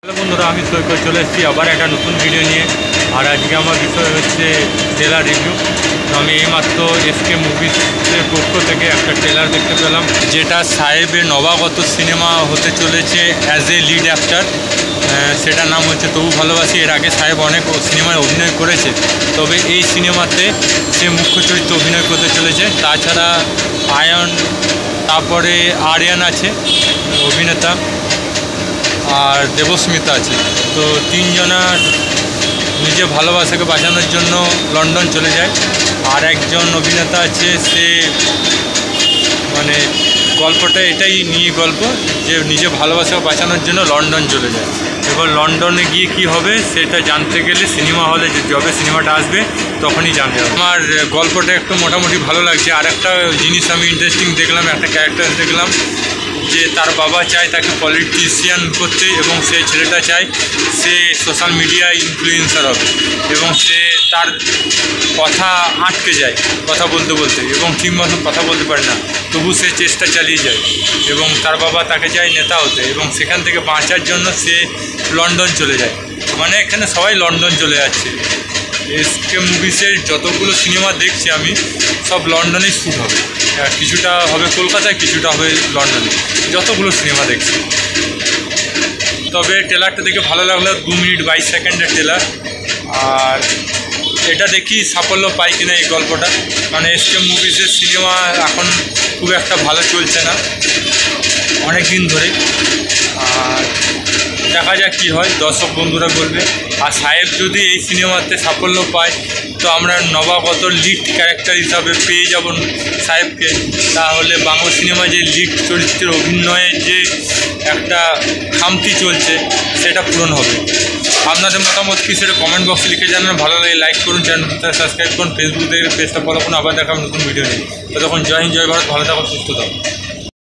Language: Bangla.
হ্যালো বন্ধুরা, আমি সৈকত চলে এসেছি আবার একটা নতুন ভিডিও নিয়ে। আর আজকে আমার বিষয় হচ্ছে ট্রেলার রিভিউ। তো আমি এইমাত্র এসকে মুভিসের পক্ষ থেকে একটা ট্রেলার দেখতে পেলাম, যেটা সাহেবের নবাগত সিনেমা হতে চলেছে অ্যাজ এ লিড অ্যাক্টার। সেটার নাম হচ্ছে তবু ভালোবাসি। এর আগে সাহেব অনেক সিনেমায় অভিনয় করেছে, তবে এই সিনেমাতে সে মুখ্য চরিত্রে অভিনয় করতে চলেছে। তাছাড়া আয়ন, তারপরে আরিয়ান আছে অভিনেতা, আর দেবস্মিতা আছে। তো তিনজনা নিজে ভালোবাসাকে বাঁচানোর জন্য লন্ডন চলে যায়। আর একজন অভিনেতা আছে, সে মানে গল্পটা এটাই নিয়ে গল্প, যে নিজে ভালোবাসাকে বাঁচানোর জন্য লন্ডন চলে যায়। এবার লন্ডনে গিয়ে কি হবে সেটা জানতে গেলে সিনেমা হলে যবে সিনেমাটা আসবে তখনই জানতে হবে। আমার গল্পটা একটু মোটামুটি ভালো লাগছে। আর একটা জিনিস আমি ইন্টারেস্টিং দেখলাম, একটা ক্যারেক্টার দেখলাম যে তার বাবা চায় তাকে পলিটিশিয়ান করতে, এবং সেই ছেলেটা চায় সে সোশ্যাল মিডিয়া ইনফ্লুয়েন্সার হবে, এবং সে তার কথা আটকে যায় কথা বলতে বলতে, এবং ঠিক মতো কথা বলতে পারে না, তবু সে চেষ্টা চালিয়ে যায়। এবং তার বাবা তাকে চায় নেতা হতে, এবং সেখান থেকে বাঁচার জন্য সে লন্ডন চলে যায়। মানে এখানে সবাই লন্ডন চলে যাচ্ছে। এসকে মুভিসের যতগুলো সিনেমা দেখছি আমি, সব লন্ডনেই শ্যুট হবে। কিছুটা হবে কলকাতায়, কিছুটা হবে লন্ডনে, যতগুলো সিনেমা দেখছি। তবে ট্রেলারটা দেখে ভালো লাগলো, 2 মিনিট 22 সেকেন্ডের ট্রেলার। আর এটা দেখি সাফল্য পাই কিনা এই গল্পটা, মানে এসকে মুভিসের সিনেমা এখন খুব একটা ভালো চলছে না অনেক দিন ধরে। আর দেখা যাক কী হয়, দর্শক বন্ধুরা বলবে। আর সাহেব যদি এই সিনেমাতে সাফল্য পায়, তো আমরা নবাগত লিড ক্যারেক্টার হিসাবে পেয়ে যাব সাহেবকে। তাহলে বাংলা সিনেমায় যে লিড চরিত্রের অভিনয়ের যে একটা খামতি চলছে, সেটা পূরণ হবে। আপনাদের মতামত কি সেটা কমেন্ট বক্সে লিখে জানান। ভালো লাগে লাইক করুন, চ্যানেলটা সাবস্ক্রাইব করুন, ফেসবুক থেকে পেজটা ফলো করুন। আবার দেখাব নতুন ভিডিও নিয়ে। ততক্ষণ জয় হিন্দ, জয় ভারত, ভালো থাকুন, সুস্থ থাকুন।